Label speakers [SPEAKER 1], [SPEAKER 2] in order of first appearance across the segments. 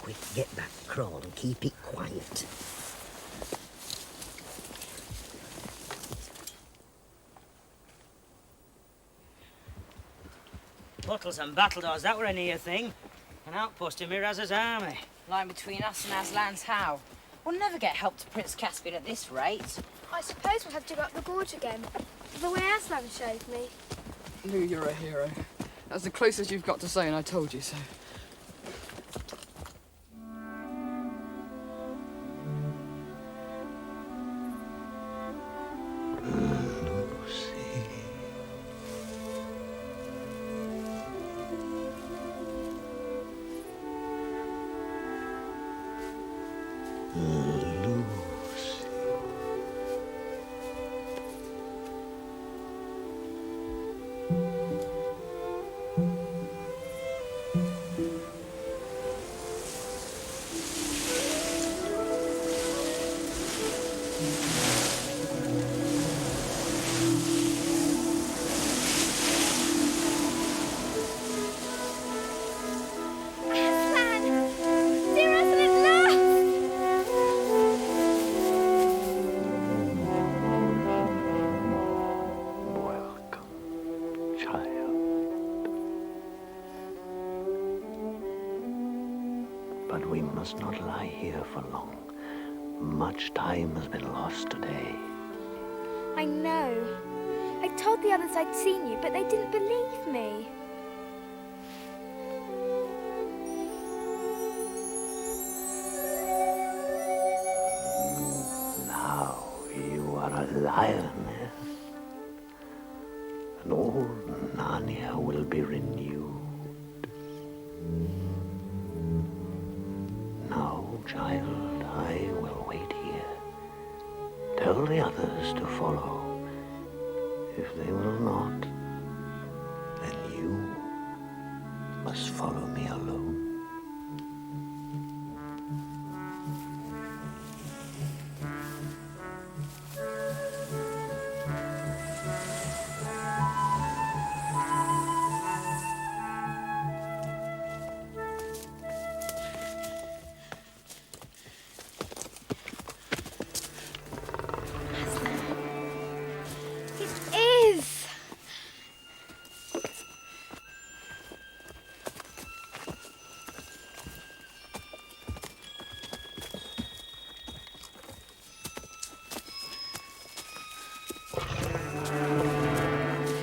[SPEAKER 1] Quick, get that crawl and keep it quiet.
[SPEAKER 2] Bottles and battledores, that were a near thing. An outpost in Miraz's army.
[SPEAKER 3] Line between us and Aslan's how? We'll never get help to Prince Caspian at this rate.
[SPEAKER 4] I suppose we'll have to go up the gorge again, the way Aslan showed me.
[SPEAKER 5] Lou, you're a hero. That's the closest you've got to saying I told you so.
[SPEAKER 1] But we must not lie here for long. Much time has been lost today.
[SPEAKER 4] I know. I told the others I'd seen you, but they didn't believe me.
[SPEAKER 1] Now you are a lioness, and old Narnia will be renewed. Now, child, I will wait here. Tell the others to follow. If they will not, then you must follow me alone.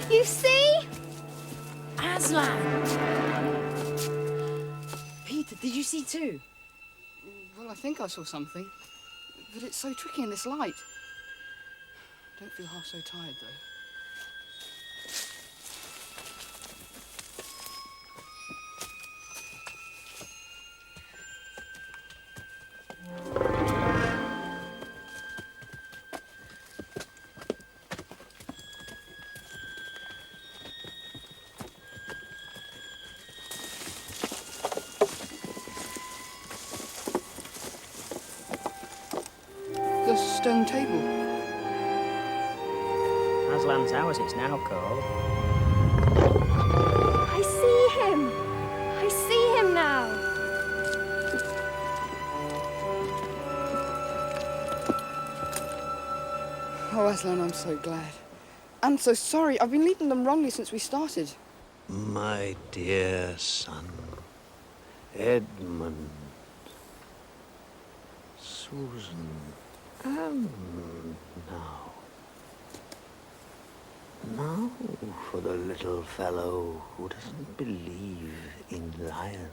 [SPEAKER 4] You see?
[SPEAKER 3] Aslan! Peter, did you see too?
[SPEAKER 5] Well, I think I saw something. But it's so tricky in this light. Don't feel half so tired, though. The stone table.
[SPEAKER 2] Aslan's house, it's now called.
[SPEAKER 4] I see him. I see him now.
[SPEAKER 5] Oh, Aslan, I'm so glad. And so sorry. I've been leading them wrongly since we started.
[SPEAKER 1] My dear son, Edmund, Susan, and now for the little fellow who doesn't believe in lions.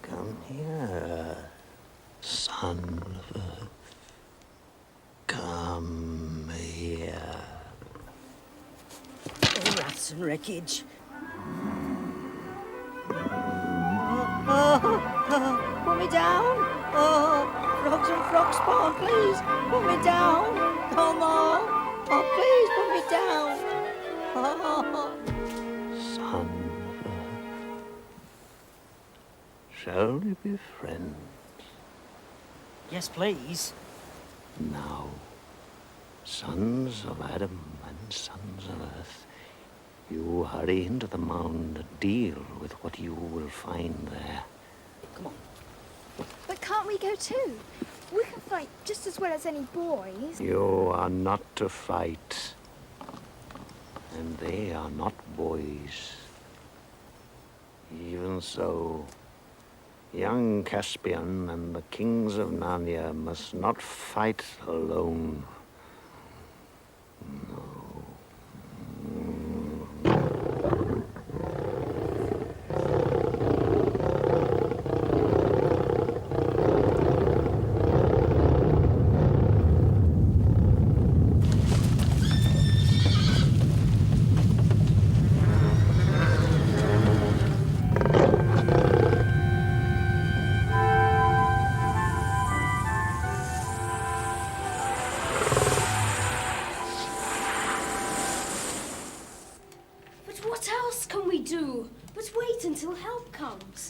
[SPEAKER 1] Come here, son of earth. Come here.
[SPEAKER 2] Oh, rats and wreckage. Put me down. Oh, frogs and frog spawn, please. Put me down. Oh, no. Oh, please, put me down. Oh.
[SPEAKER 1] Son of earth. Shall we be friends?
[SPEAKER 2] Yes, please.
[SPEAKER 1] Now, sons of Adam and sons of earth, You hurry into the mound and deal with what you will find there.
[SPEAKER 5] Come on.
[SPEAKER 4] But can't we go too? We can fight just as well as any boys.
[SPEAKER 1] You are not to fight. And they are not boys. Even so, young Caspian and the kings of Narnia must not fight alone. No.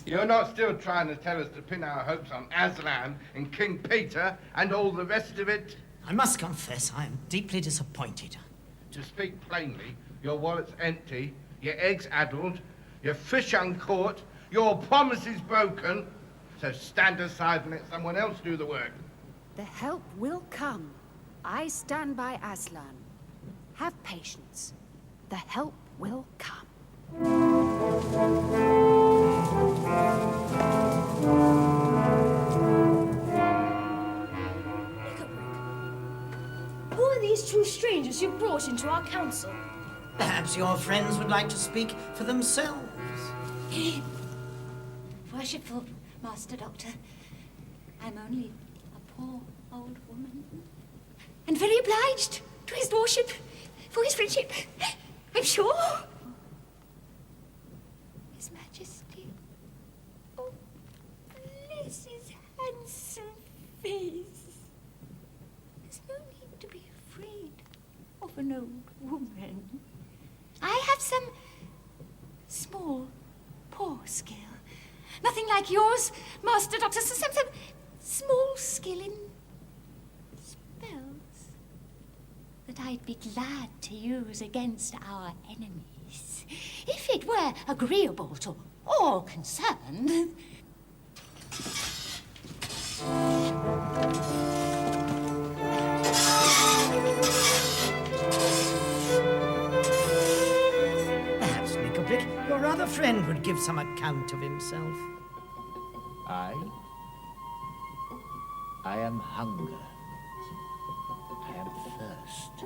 [SPEAKER 6] You're not still trying to tell us to pin our hopes on Aslan and King Peter and all the rest of it?
[SPEAKER 7] I must confess, I am deeply disappointed.
[SPEAKER 6] To speak plainly, your wallet's empty, your eggs addled, your fish uncaught, your promises broken. So stand aside and let someone else do the work.
[SPEAKER 8] The help will come. I stand by Aslan. Have patience. The help will come.
[SPEAKER 9] Who are these two strangers you brought into our council?
[SPEAKER 7] Perhaps your friends would like to speak for themselves.
[SPEAKER 3] Worshipful Master Doctor, I'm only a poor old woman. And very obliged to his lordship for his friendship, I'm sure. His Majesty. Oh, bless his handsome face. There's no need to be afraid of an old woman. I have some small, poor skill. Nothing like yours, Master Doctor. Some small skill in spells that I'd be glad to use against our enemies, if it were agreeable to all concerned.
[SPEAKER 7] Perhaps, Nickelbrick, your other friend would give some account of himself.
[SPEAKER 1] I am hunger. I am thirst.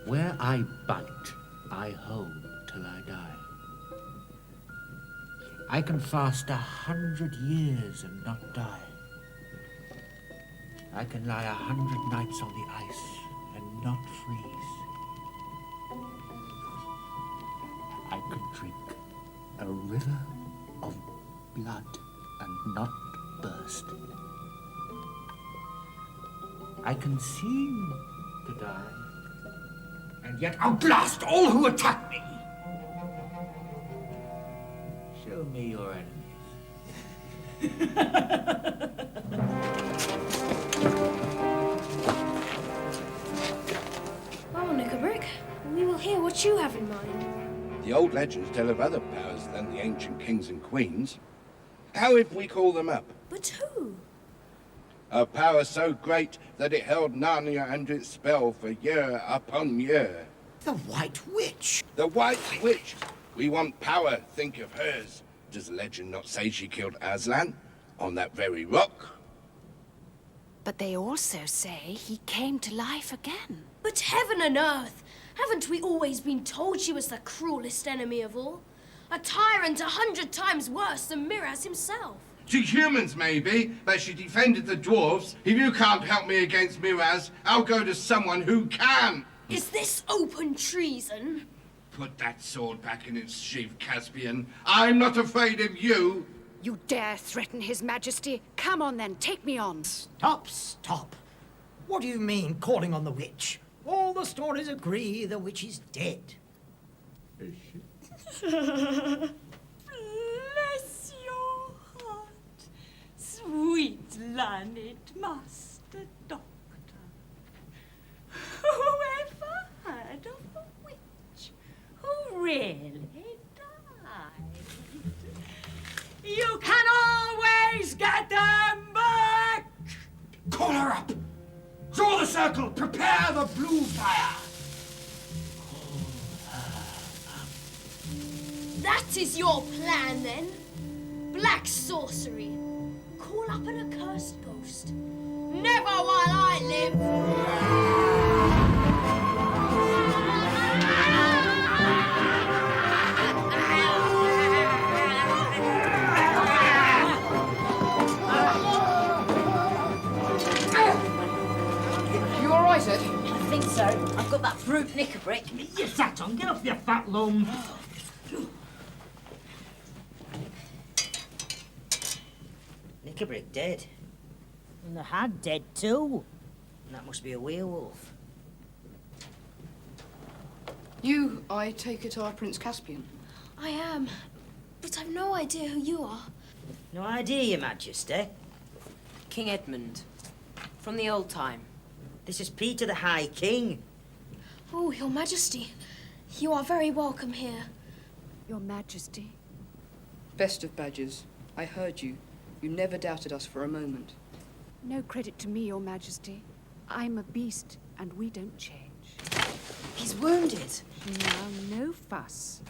[SPEAKER 1] Where I bite, I hold till I die. I can fast 100 years and not die. I can lie 100 nights on the ice and not freeze. I could drink a river of blood and not burst. I can seem to die, and yet outlast all who attack me. Show me your enemies.
[SPEAKER 9] Oh, Nickelbrick, we will hear what you have in mind.
[SPEAKER 6] The old legends tell of other powers than the ancient kings and queens. How if we call them up?
[SPEAKER 9] But who?
[SPEAKER 6] A power so great that it held Narnia under its spell for year upon year.
[SPEAKER 7] The White Witch.
[SPEAKER 6] The White Witch. We want power, think of hers. Does legend not say she killed Aslan on that very rock?
[SPEAKER 8] But they also say he came to life again.
[SPEAKER 9] But heaven and earth! Haven't we always been told she was the cruelest enemy of all? A tyrant 100 times worse than Miraz himself.
[SPEAKER 6] To humans, maybe, but she defended the dwarves. If you can't help me against Miraz, I'll go to someone who can.
[SPEAKER 9] Is this open treason?
[SPEAKER 6] Put that sword back in its sheath, Caspian. I'm not afraid of you.
[SPEAKER 8] You dare threaten His Majesty? Come on then, take me on.
[SPEAKER 7] Stop. What do you mean, calling on the witch? All the stories agree the witch is dead.
[SPEAKER 6] Is she?
[SPEAKER 3] Bless your heart, sweet learned Master Doctor.
[SPEAKER 10] Prepare the blue fire!
[SPEAKER 9] That is your plan, then? Black sorcery. Call up an accursed ghost. Never while I live!
[SPEAKER 5] You all right, Ed?
[SPEAKER 2] I think so. I've got that brute Knickerbrick.
[SPEAKER 7] You sat on, get off your fat lum.
[SPEAKER 2] Knickerbrick dead. And the hag dead too. And that must be a werewolf.
[SPEAKER 5] You, I take it, are Prince Caspian.
[SPEAKER 9] I am. But I've no idea who you are.
[SPEAKER 2] No idea, Your Majesty.
[SPEAKER 11] King Edmund, from the old time.
[SPEAKER 2] This is Peter the High King.
[SPEAKER 9] Oh, Your Majesty. You are very welcome here.
[SPEAKER 8] Your Majesty.
[SPEAKER 5] Best of badgers. I heard you. You never doubted us for a moment.
[SPEAKER 8] No credit to me, Your Majesty. I'm a beast, and we don't change.
[SPEAKER 11] He's wounded.
[SPEAKER 8] Now, no fuss.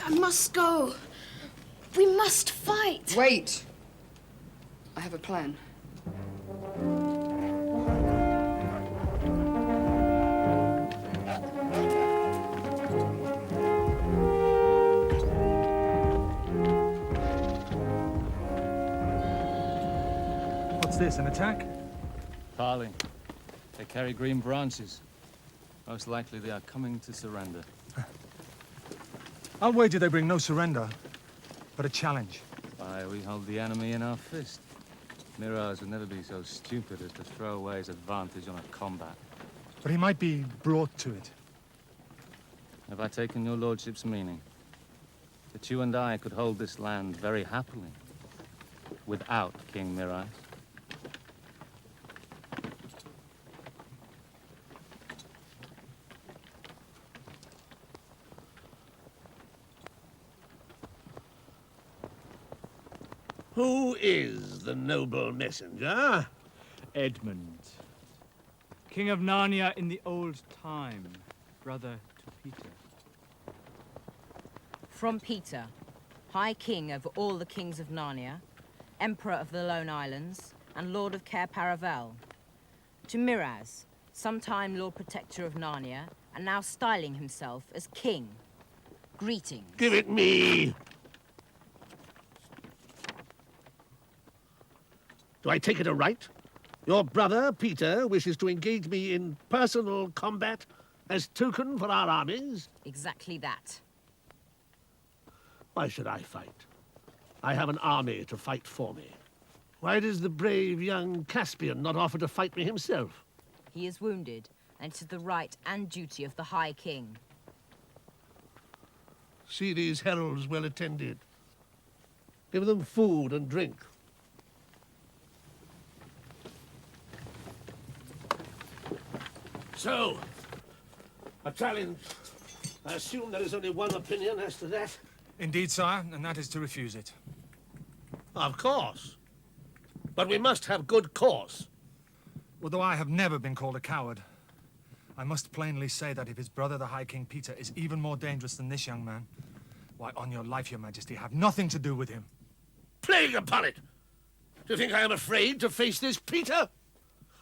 [SPEAKER 9] I must go. We must fight.
[SPEAKER 5] Wait! I have a plan.
[SPEAKER 12] What's this, an attack?
[SPEAKER 13] Parley. They carry green branches. Most likely they are coming to surrender.
[SPEAKER 12] I'll wager they bring no surrender, but a challenge.
[SPEAKER 13] Why, we hold the enemy in our fist. Mirage would never be so stupid as to throw away his advantage on a combat.
[SPEAKER 12] But he might be brought to it.
[SPEAKER 13] Have I taken your lordship's meaning? That you and I could hold this land very happily, without King Mirage?
[SPEAKER 14] Who is the noble messenger?
[SPEAKER 15] Edmund, King of Narnia in the old time, brother to Peter.
[SPEAKER 11] From Peter, High King over all the kings of Narnia, Emperor of the Lone Islands, and Lord of Cair Paravel. To Miraz, sometime Lord Protector of Narnia, and now styling himself as King. Greetings.
[SPEAKER 14] Give it me! Do I take it aright? Your brother, Peter, wishes to engage me in personal combat as token for our armies?
[SPEAKER 11] Exactly that.
[SPEAKER 14] Why should I fight? I have an army to fight for me. Why does the brave young Caspian not offer to fight me himself?
[SPEAKER 11] He is wounded, and it is the right and duty of the High King.
[SPEAKER 14] See these heralds well attended. Give them food and drink. So, a challenge. I assume there is only one opinion as to that.
[SPEAKER 12] Indeed, sire, and that is to refuse it.
[SPEAKER 14] Of course. But we must have good cause.
[SPEAKER 12] Although I have never been called a coward, I must plainly say that if his brother, the High King Peter, is even more dangerous than this young man, why, on your life, Your Majesty, have nothing to do with him.
[SPEAKER 14] Plague upon it! Do you think I am afraid to face this Peter?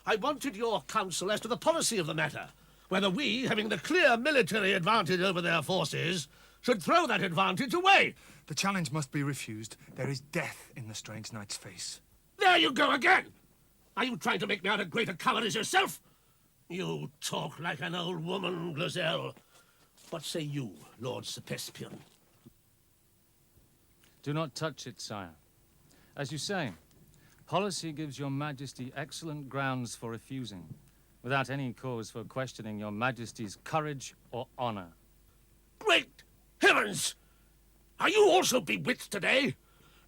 [SPEAKER 14] I wanted your counsel as to the policy of the matter, whether we, having the clear military advantage over their forces, should throw that advantage away.
[SPEAKER 12] The challenge must be refused. There is death in the strange knight's face.
[SPEAKER 14] There you go again! Are you trying to make me out a greater coward as yourself? You talk like an old woman, Glozelle. What say you, Lord Sepespian?
[SPEAKER 13] Do not touch it, sire. As you say, policy gives your Majesty excellent grounds for refusing, without any cause for questioning your Majesty's courage or honor.
[SPEAKER 14] Great heavens! Are you also bewitched today?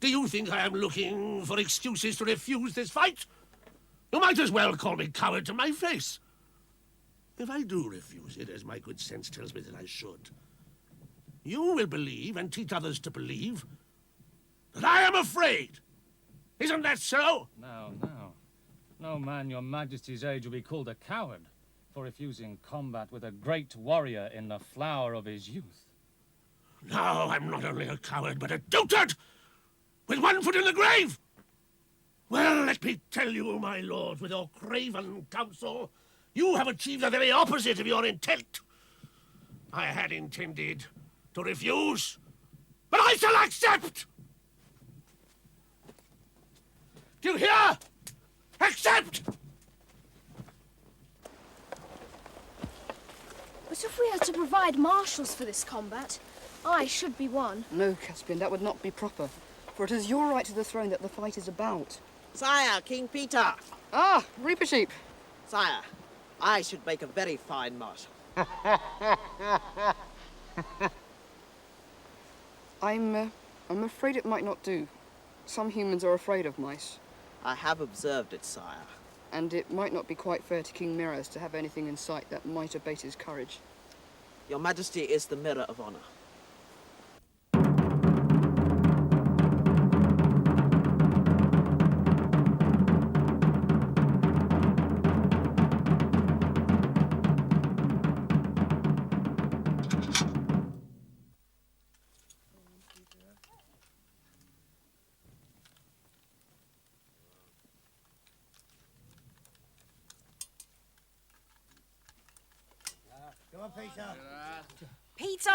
[SPEAKER 14] Do you think I am looking for excuses to refuse this fight? You might as well call me coward to my face. If I do refuse it, as my good sense tells me that I should, you will believe, and teach others to believe, that I am afraid. Isn't that so?
[SPEAKER 13] No, no. No man your Majesty's age will be called a coward. for refusing combat with a great warrior in the flower of his youth.
[SPEAKER 14] Now I'm not only a coward, but a dotard! With one foot in the grave! Well, let me tell you, my lord, with your craven counsel, you have achieved the very opposite of your intent. I had intended to refuse, but I shall accept! Do you hear? Accept!
[SPEAKER 9] But if we are to provide marshals for this combat, I should be one.
[SPEAKER 5] No, Caspian, that would not be proper. For it is your right to the throne that the fight is about.
[SPEAKER 16] Sire, King Peter.
[SPEAKER 5] Ah, Reaper Sheep.
[SPEAKER 16] Sire, I should make a very fine marshal.
[SPEAKER 5] I'm afraid it might not do. Some humans are afraid of mice.
[SPEAKER 16] I have observed it, sire.
[SPEAKER 5] And it might not be quite fair to King Miraz to have anything in sight that might abate his courage.
[SPEAKER 16] Your Majesty is the mirror of honor.
[SPEAKER 7] Come on, Peter.
[SPEAKER 11] Peter!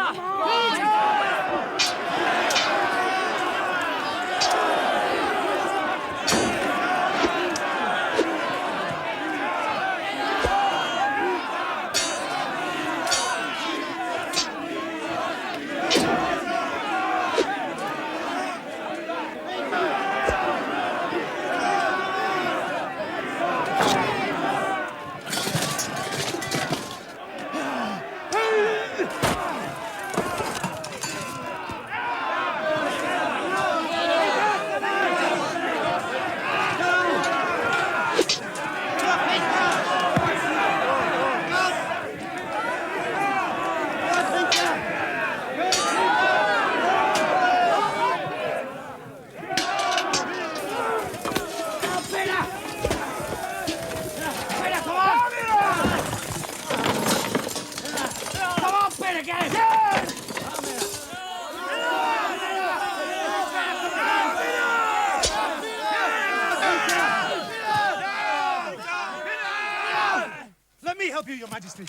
[SPEAKER 12] Let me help you, Your Majesty.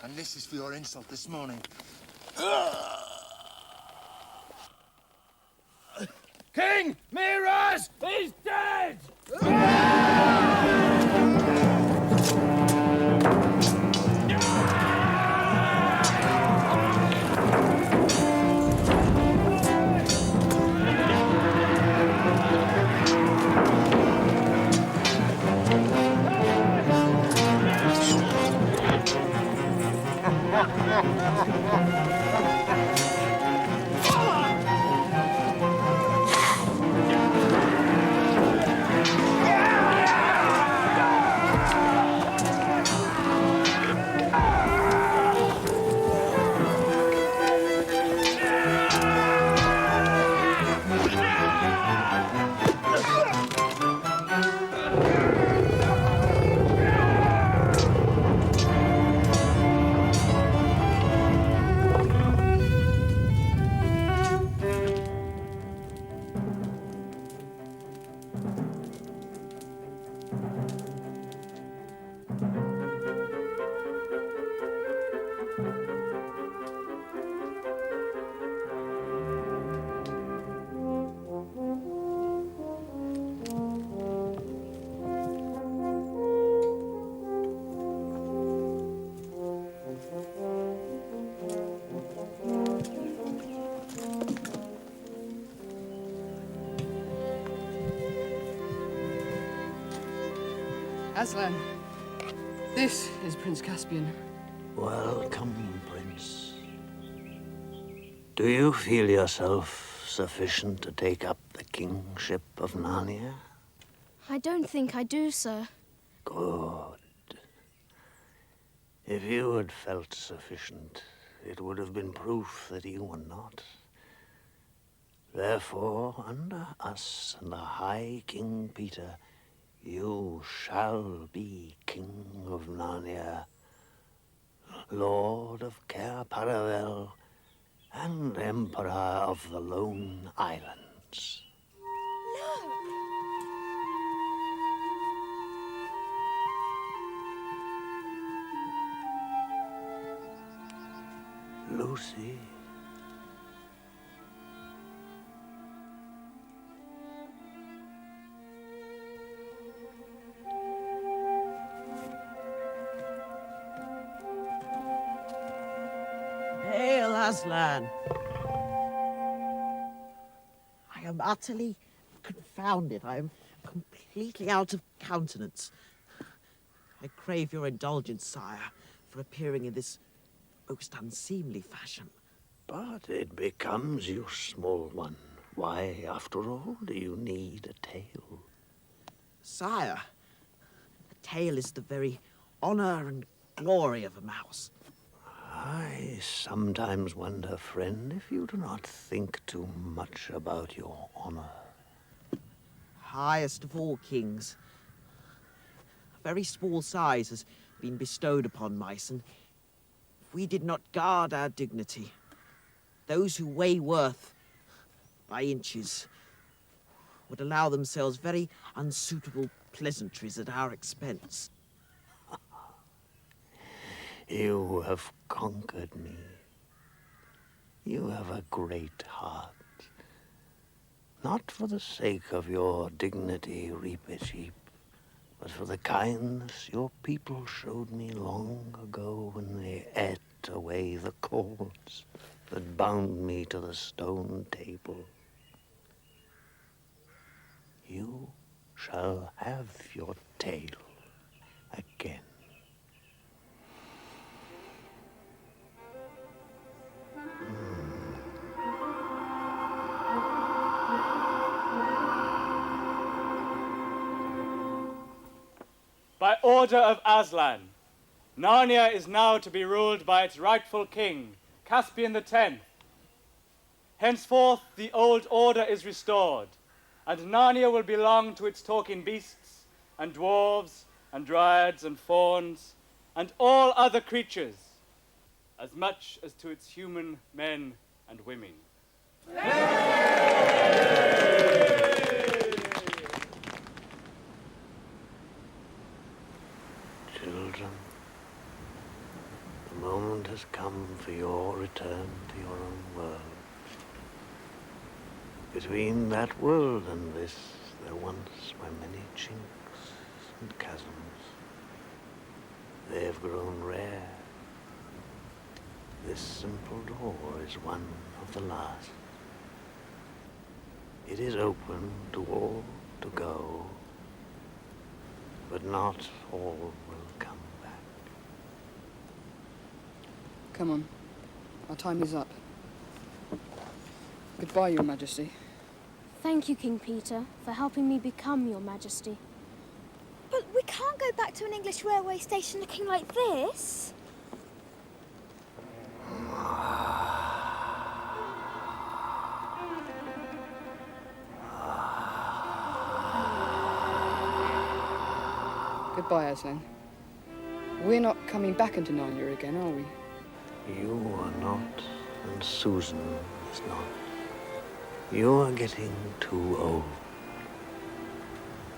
[SPEAKER 10] And this is for your insult this morning.
[SPEAKER 14] King Miraz is dead!
[SPEAKER 5] Aslan, this is Prince Caspian.
[SPEAKER 1] Welcome, Prince. Do you feel yourself sufficient to take up the kingship of Narnia?
[SPEAKER 9] I don't think I do, sir.
[SPEAKER 1] Good. If you had felt sufficient, it would have been proof that you were not. Therefore, under us and the High King Peter, You shall be King of Narnia, Lord of Cair Paravel, and Emperor of the Lone Islands. Lucy.
[SPEAKER 16] Hail, Aslan! I am utterly confounded. I am completely out of countenance. I crave your indulgence, sire, for appearing in this most unseemly fashion.
[SPEAKER 1] But it becomes you, small one. Why, after all, do you need a tail?
[SPEAKER 16] Sire, a tail is the very honor and glory of a mouse.
[SPEAKER 1] I sometimes wonder, friend, if you do not think too much about your honor.
[SPEAKER 16] Highest of all kings. A very small size has been bestowed upon mice, and if we did not guard our dignity, those who weigh worth by inches would allow themselves very unsuitable pleasantries at our expense.
[SPEAKER 1] You have conquered me. You have a great heart. Not for the sake of your dignity, Reap-a-Sheep, but for the kindness your people showed me long ago when they ate away the cords that bound me to the stone table. You shall have your tail again.
[SPEAKER 15] By order of Aslan, Narnia is now to be ruled by its rightful king, Caspian X. Henceforth, the old order is restored, and Narnia will belong to its talking beasts, and dwarves, and dryads, and fauns, and all other creatures, as much as to its human men and women.
[SPEAKER 1] Children, the moment has come for your return to your own world. Between that world and this, there once were many chinks and chasms. They have grown rare. This simple door is one of the last. It is open to all to go, but not all will come back.
[SPEAKER 5] Come on. Our time is up. Goodbye, Your Majesty.
[SPEAKER 4] Thank you, King Peter, for helping me become Your Majesty. But we can't go back to an English railway station looking like this.
[SPEAKER 5] Goodbye, Aslan. We're not coming back into Narnia again, are we?
[SPEAKER 1] You are not, and Susan is not. You are getting too old.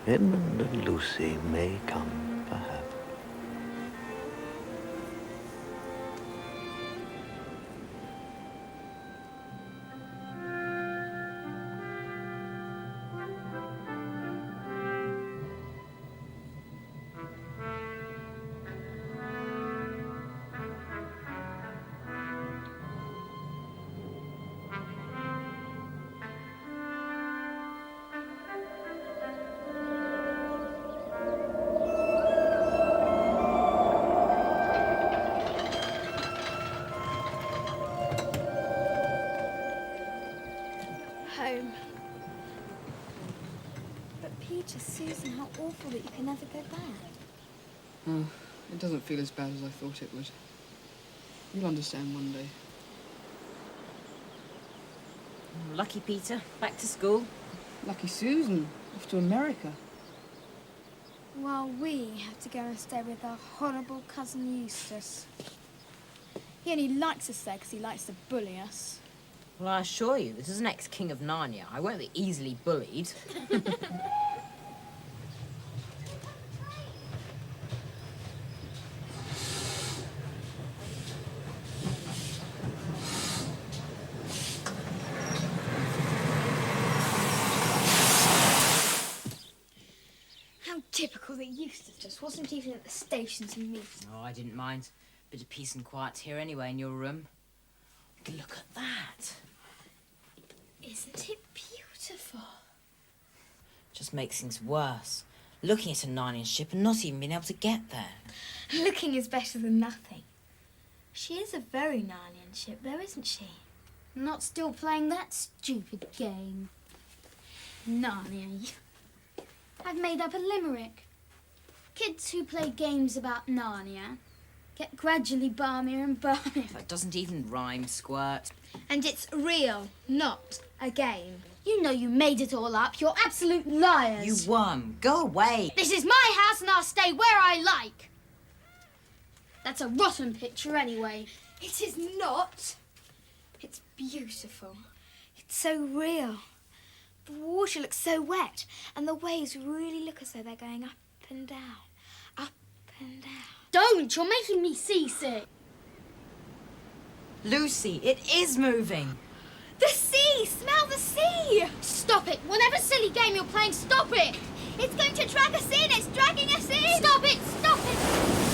[SPEAKER 1] Edmund and Lucy may come, perhaps.
[SPEAKER 4] Home. But Peter, Susan, how awful that you can never go back.
[SPEAKER 5] Oh, it doesn't feel as bad as I thought it would. You'll understand one day.
[SPEAKER 11] Lucky Peter, back to school.
[SPEAKER 5] Lucky Susan, off to America.
[SPEAKER 4] while we have to go and stay with our horrible cousin Eustace. He only likes us there because he likes to bully us.
[SPEAKER 11] Well, I assure you, as an ex-king of Narnia, I won't be easily bullied.
[SPEAKER 4] How typical that Eustace just wasn't even at the station to meet.
[SPEAKER 11] Oh, I didn't mind. Bit of peace and quiet here anyway in your room. Look at that.
[SPEAKER 4] Isn't it beautiful?
[SPEAKER 11] Just makes things worse. Looking at a Narnian ship and not even being able to get there.
[SPEAKER 4] Looking is better than nothing. She is a very Narnian ship, though, isn't she?
[SPEAKER 17] Not still playing that stupid game. Narnia. I've made up a limerick. Kids who play games about Narnia get gradually balmier and balmier.
[SPEAKER 11] That doesn't even rhyme, Squirt.
[SPEAKER 17] And it's real, not a game. You know you made it all up. You're absolute liars.
[SPEAKER 11] You won. Go away.
[SPEAKER 17] This is my house and I'll stay where I like. That's a rotten picture anyway.
[SPEAKER 4] It is not. It's beautiful. It's so real. The water looks so wet, and the waves really look as though they're going up and down, up and down.
[SPEAKER 17] Don't! You're making me seasick.
[SPEAKER 11] Lucy, it is moving.
[SPEAKER 4] The sea! Smell the sea!
[SPEAKER 17] Stop it! Whatever silly game you're playing, stop it!
[SPEAKER 4] It's going to drag us in! It's dragging us in!
[SPEAKER 17] Stop it! Stop it!